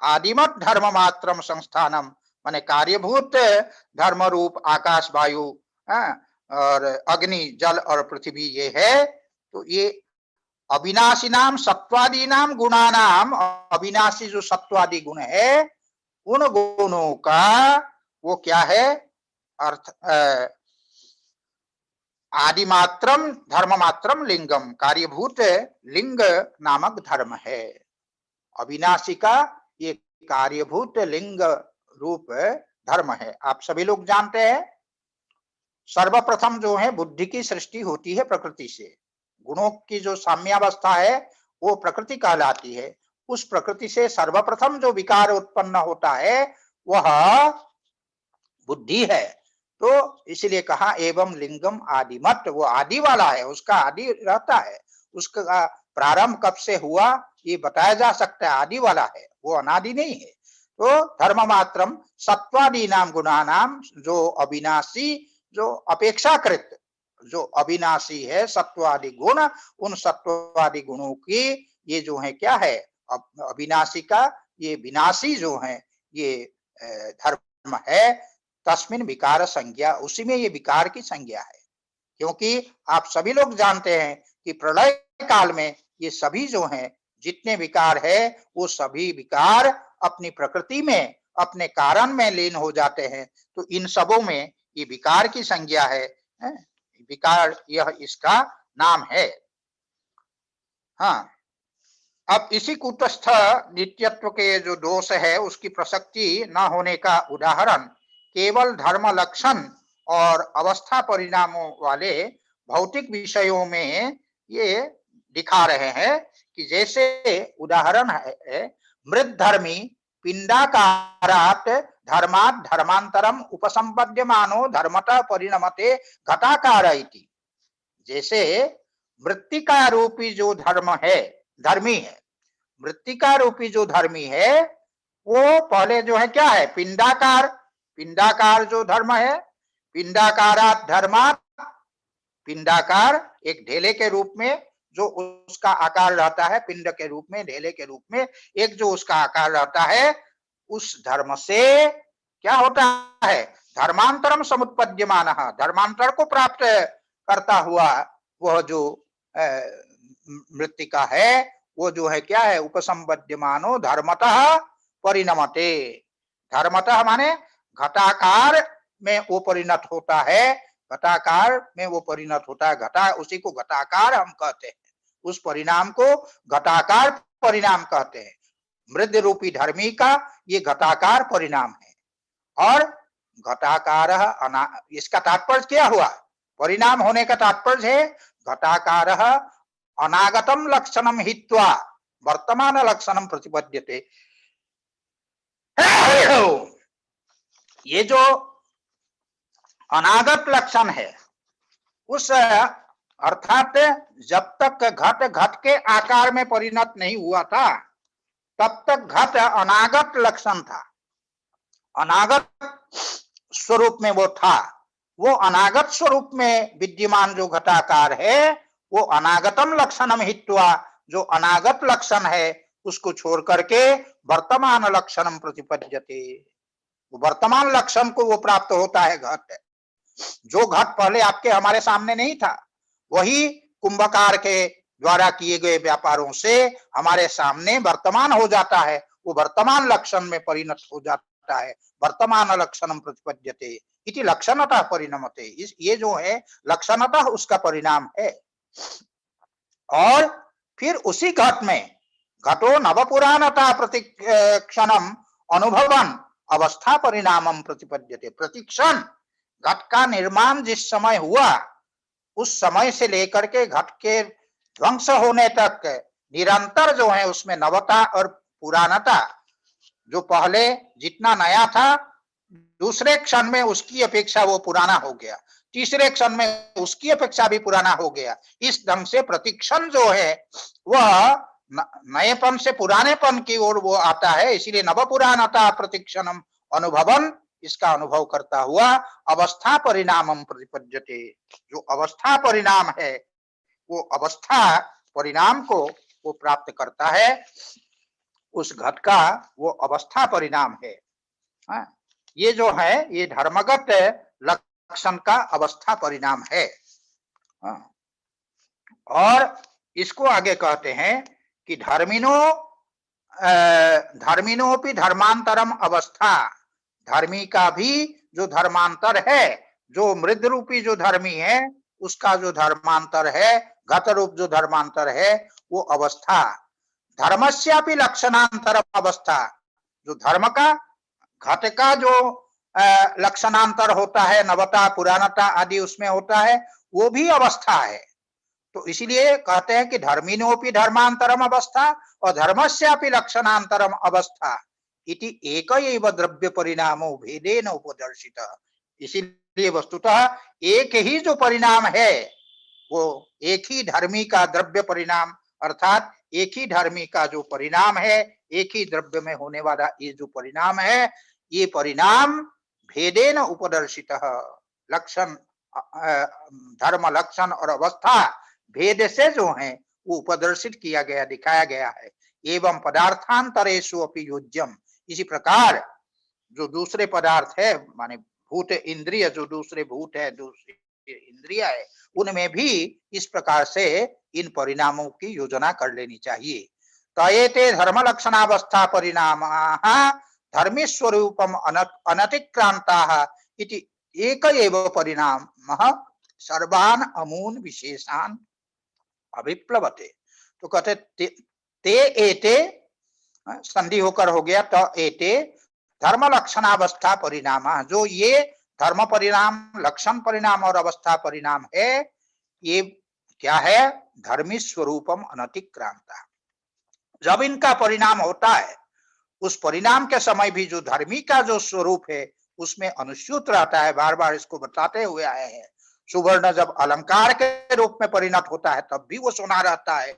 आदिमत धर्म मात्रम संस्थानम, माने कार्यभूत धर्म रूप आकाश वायु और अग्नि जल और पृथ्वी ये है। तो ये अविनाशी नाम सत्वादि नाम गुणानाम, अविनाशी जो सत्वादि गुण है उन गुणों का वो क्या है, अर्थ आदिमात्रम धर्ममात्रम लिंगम, कार्यभूत लिंग नामक धर्म है। अविनाशी का ये कार्यभूत लिंग रूप धर्म है। आप सभी लोग जानते हैं सर्वप्रथम जो है बुद्धि की सृष्टि होती है प्रकृति से। गुणों की जो साम्यावस्था है वो प्रकृति कहलाती है। उस प्रकृति से सर्वप्रथम जो विकार उत्पन्न होता है वह बुद्धि है। तो इसलिए कहा एवं लिंगम आदिमत, वो आदि वाला है, उसका आदि रहता है। उसका प्रारंभ कब से हुआ ये बताया जा सकता है, आदि वाला है, वो अनादि नहीं है। तो धर्म मात्रम सत्वादि नाम गुणानाम, जो अविनाशी जो अपेक्षाकृत जो अविनाशी है सत्वादि गुण, उन सत्वादि गुणों की ये जो है क्या है, अविनाशी का ये विनाशी जो है ये धर्म है। तस्मिन विकार संज्ञा, उसी में ये विकार की संज्ञा है। क्योंकि आप सभी लोग जानते हैं कि प्रलय काल में ये सभी जो हैं जितने विकार है वो सभी विकार अपनी प्रकृति में अपने कारण में लीन हो जाते हैं। तो इन सबों में ये विकार की संज्ञा है, विकार यह इसका नाम है। हाँ, अब इसी कूटस्थ नित्यत्व के जो दोष है उसकी प्रसक्ति न होने का उदाहरण केवल धर्म लक्षण और अवस्था परिणामों वाले भौतिक विषयों में ये दिखा रहे हैं कि जैसे उदाहरण है मृत धर्मी पिंडाकारात् धर्मात् धर्मांतरम उपसंपद्यमानो धर्मतः परिणमते घटाकार इति। जैसे मृत्तिका रूपी जो धर्म है, धर्मी है, मृत्तिका रूपी जो धर्मी है वो पहले जो है क्या है, पिंडाकार। पिंडाकार जो धर्म है, पिंडाकारात् धर्मात्, पिंडाकार एक ढेले के रूप में जो उसका आकार रहता है, पिंड के रूप में, ढेले के रूप में एक जो उसका आकार रहता है, उस धर्म से क्या होता है, धर्मांतरम समुत्पद्यमान, धर्मांतर को प्राप्त करता हुआ वह जो मृत्तिका है वो जो है क्या है, उपसंपद्यमानो धर्मतः परिणमते। धर्मतः माने घटाकार में वो परिणत होता है, घटाकार में वो परिणत होता है, घटा उसी को घटाकार हम कहते हैं, उस परिणाम को घटाकार परिणाम कहते हैं। मृद रूपी धर्मी का ये घटाकार परिणाम है। और घटाकार इसका तात्पर्य क्या हुआ, परिणाम होने का तात्पर्य है घटाकार अनागतम लक्षणम हित्वा वर्तमान लक्षणम प्रतिपद्यते। ये जो अनागत लक्षण है उस अर्थात जब तक घट घट के आकार में परिणत नहीं हुआ था तब तक घट अनागत लक्षण था, अनागत स्वरूप में वो था। वो अनागत स्वरूप में विद्यमान जो घटाकार है वो अनागतम लक्षणम हित्वा, जो अनागत लक्षण है उसको छोड़ करके वर्तमान लक्षणम प्रतिपद्यते, वर्तमान लक्षण को वो प्राप्त होता है घट। जो घट पहले आपके हमारे सामने नहीं था वही कुंभकार के द्वारा किए गए व्यापारों से हमारे सामने वर्तमान हो जाता है, वो वर्तमान लक्षण में परिणत हो जाता है। वर्तमान लक्षणम प्रतिपद्यते इति लक्षणतः परिणमते, इस ये जो है लक्षणतः उसका परिणाम है। और फिर उसी घट में घटो नवपुराणता प्रतिक्षणम अनुभवन अवस्था परिणामम प्रतिपद्यते। प्रतिक्षण घट का निर्माण जिस समय हुआ उस समय से लेकर के घट के ध्वंस होने तक निरंतर जो है उसमें नवता और पुरानता, जो पहले जितना नया था दूसरे क्षण में उसकी अपेक्षा वो पुराना हो गया, तीसरे क्षण में उसकी अपेक्षा भी पुराना हो गया। इस ढंग से प्रतिक्षण जो है वह नएपन से पुरानेपन की ओर वो आता है। इसीलिए नवपुराणता प्रतिक्षणम अनुभवन, इसका अनुभव करता हुआ अवस्था परिणामम प्रतिपद्यते, जो अवस्था परिणाम है वो अवस्था परिणाम को वो प्राप्त करता है, उस घट का वो अवस्था परिणाम है। ये जो है ये धर्मगत लक्षण का अवस्था परिणाम है। और इसको आगे कहते हैं कि धर्मिनोपि धर्मांतरम अवस्था, धर्मी का भी जो धर्मांतर है, जो मृद रूपी जो धर्मी है उसका जो धर्मांतर है, घट रूप जो धर्मांतर है वो अवस्था। धर्मस्यापि लक्षणांतर अवस्था, जो धर्म का घट का जो लक्षणांतर होता है, नवता पुरानता आदि उसमें होता है, वो भी अवस्था है। तो इसलिए कहते हैं कि धर्मिनोपि धर्मांतरम अवस्था और धर्मस्यापि लक्षणांतरम अवस्था इति एकैव द्रव्य परिणामो भेदेन उपदर्शितः। इसीलिए वस्तुतः एक ही जो परिणाम है वो एक ही धर्मी का द्रव्य परिणाम, अर्थात एक ही धर्मी का जो परिणाम है, एक ही द्रव्य में होने वाला ये जो परिणाम है, ये परिणाम भेदेन उपदर्शितः, लक्षण धर्म लक्षण और अवस्था भेद से जो है वो उपदर्शित किया गया, दिखाया गया है। एवं पदार्थांतरेषु अपि योज्यम, इसी प्रकार जो दूसरे पदार्थ है माने भूत इंद्रिय, जो दूसरे भूत है, दूसरी इंद्रिया है, उनमें भी इस प्रकार से इन परिणामों की योजना कर लेनी चाहिए। तयेते धर्म लक्षणावस्था परिणामाः धर्मी स्वरूपम अनतिक्रांताः इति एक एव परिणामः सर्वान् अमून् विशेषान् अभिप्लवते। तो कहते ते एते संधि होकर हो गया त एते धर्म लक्षणावस्था परिणाम, जो ये धर्म परिणाम, लक्षण परिणाम और अवस्था परिणाम है, ये क्या है? धर्मी स्वरूपम अनतिक्रांता। जब इनका परिणाम होता है, उस परिणाम के समय भी जो धर्मी का जो स्वरूप है उसमें अनुस्यूत रहता है। बार बार इसको बताते हुए आए हैं। सुवर्ण जब अलंकार के रूप में परिणत होता है तब भी वो सोना रहता है।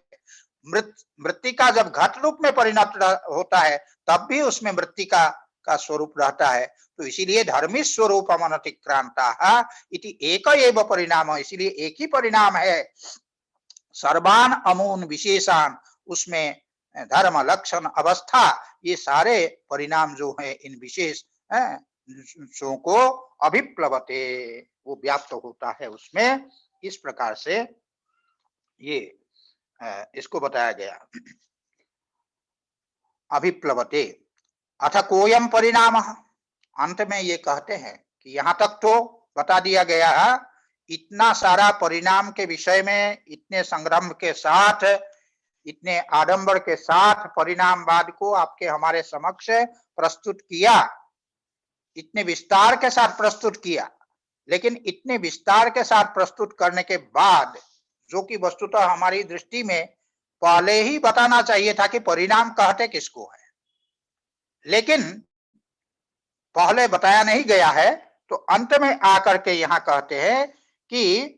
मृत्तिका जब घट रूप में परिणत होता है तब भी उसमें मृत्तिका का स्वरूप रहता है। तो इसीलिए धर्मी स्वरूप अनतिक्रांता इति एक एव परिणाम, इसीलिए एक ही परिणाम है। सर्वान अमून विशेषान, उसमें धर्म लक्षण अवस्था ये सारे परिणाम जो है इन विशेष को अभिप्लवते, वो व्याप्त होता है उसमें। इस प्रकार से ये इसको बताया गया। अभिप्लवते अथ कोयम परिणाम, अंत में ये कहते हैं कि यहाँ तक तो बता दिया गया, इतना सारा परिणाम के विषय में इतने संग्राम के साथ, इतने आडंबर के साथ परिणामवाद को आपके हमारे समक्ष प्रस्तुत किया, इतने विस्तार के साथ प्रस्तुत किया। लेकिन इतने विस्तार के साथ प्रस्तुत करने के बाद, जो कि वस्तुतः हमारी दृष्टि में पहले ही बताना चाहिए था कि परिणाम कहते किसको है, लेकिन पहले बताया नहीं गया है, तो अंत में आकर के यहाँ कहते हैं कि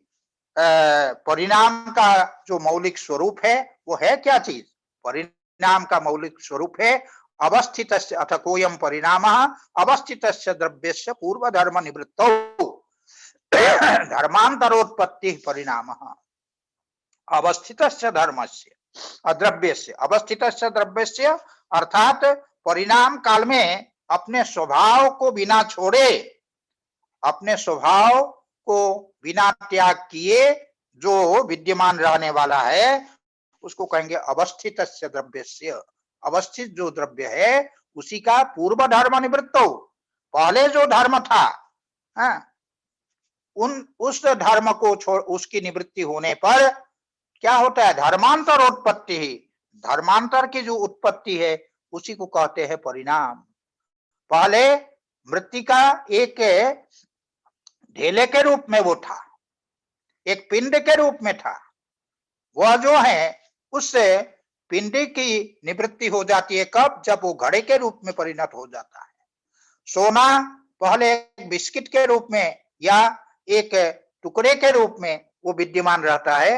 परिणाम का जो मौलिक स्वरूप है वो है क्या चीज? परिणाम का मौलिक स्वरूप है अवस्थितस्य अथ कोयम परिणामः अवस्थितस्य द्रव्यस्य पूर्व धर्म निवृत्तौ धर्मांतरोत्पत्ति परिणामः अवस्थितस्य धर्मस्य अद्रव्यस्य, अवस्थितस्य द्रव्यस्य अर्थात परिणाम काल में अपने स्वभाव को बिना छोड़े, अपने स्वभाव को बिना त्याग किए जो विद्यमान रहने वाला है उसको कहेंगे अवस्थितस्य द्रव्यस्य। अवस्थित जो द्रव्य है उसी का पूर्व धर्म निवृत्तो, पहले जो धर्म था उस धर्म को छोड़, उसकी निवृत्ति होने पर क्या होता है? धर्मांतरोत्पत्ति ही, धर्मांतर की जो उत्पत्ति है उसी को कहते हैं परिणाम। पहले मृत्तिका एक ढेले के रूप में वो था, एक पिंड के रूप में था, वह जो है उससे पिंड की निवृत्ति हो जाती है कब? जब वो घड़े के रूप में परिणत हो जाता है। सोना पहले एक बिस्किट के रूप में या एक टुकड़े के रूप में वो विद्यमान रहता है,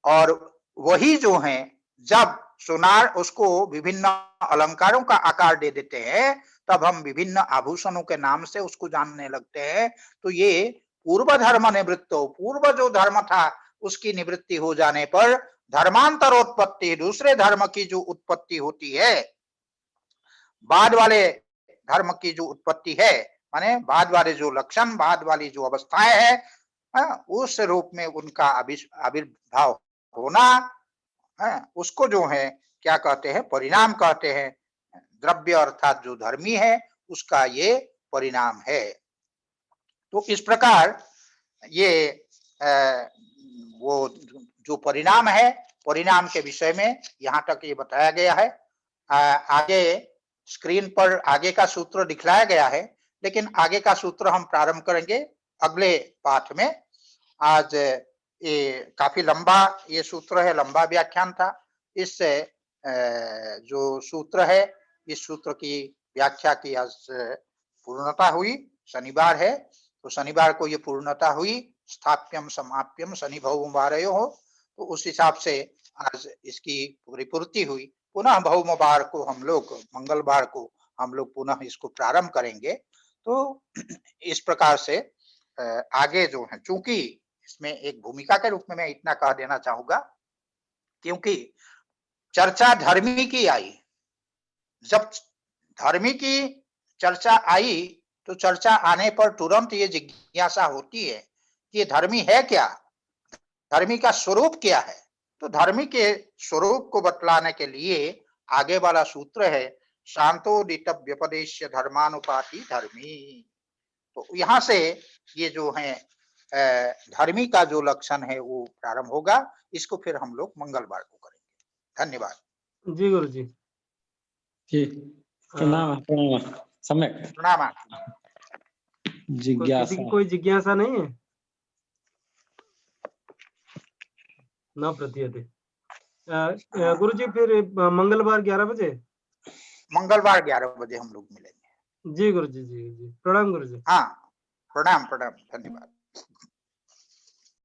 और वही जो है जब सोनार उसको विभिन्न अलंकारों का आकार दे देते हैं तब हम विभिन्न आभूषणों के नाम से उसको जानने लगते हैं। तो ये पूर्व धर्म निवृत्तो, पूर्व जो धर्म था उसकी निवृत्ति हो जाने पर धर्मांतरोत्पत्ति, दूसरे धर्म की जो उत्पत्ति होती है, बाद वाले धर्म की जो उत्पत्ति है, माने बाद वाले जो लक्षण, बाद वाली जो अवस्थाएं है, उस रूप में उनका आविर्भाव होना, उसको जो है क्या कहते हैं? परिणाम कहते हैं। द्रव्य अर्थात जो धर्मी है उसका ये परिणाम है। तो इस प्रकार ये वो जो परिणाम है, परिणाम के विषय में यहाँ तक ये बताया गया है। आगे स्क्रीन पर आगे का सूत्र दिखलाया गया है, लेकिन आगे का सूत्र हम प्रारंभ करेंगे अगले पाठ में। आज ये काफी लंबा ये सूत्र है, लंबा व्याख्यान था। इस जो सूत्र है, इस सूत्र की व्याख्या की आज पूर्णता हुई। शनिवार है तो शनिवार को ये पूर्णता हुई। स्थाप्यम समाप्यम शनि भौमवारयो हो, तो उस हिसाब से आज इसकी परिपूर्ति हुई। पुनः भौमवार को हम लोग, मंगलवार को हम लोग पुनः इसको प्रारंभ करेंगे। तो इस प्रकार से आगे जो है, चूंकि इसमें एक भूमिका के रूप में मैं इतना कह देना चाहूंगा, क्योंकि चर्चा धर्मी की आई, जब धर्मी की चर्चा आई तो चर्चा आने पर तुरंत ये जिज्ञासा होती है कि ये धर्मी है क्या, धर्मी का स्वरूप क्या है। तो धर्मी के स्वरूप को बतलाने के लिए आगे वाला सूत्र है शांतोदित व्यपदेश्य धर्मानुपाति धर्मी। तो यहाँ से ये जो है धर्मी का जो लक्षण है वो प्रारंभ होगा। इसको फिर हम लोग मंगलवार को करेंगे। धन्यवाद। जी गुरु जी। जी प्रणाम प्रणाम सम्यक प्रणाम। किसी जिज्ञासा की कोई जिज्ञासा नहीं है? न प्रतीयते। गुरु जी फिर मंगलवार 11 बजे। मंगलवार 11 बजे हम लोग मिलेंगे। जी गुरु जी, जी जी, प्रणाम गुरु जी। हाँ, प्रणाम प्रणाम, धन्यवाद।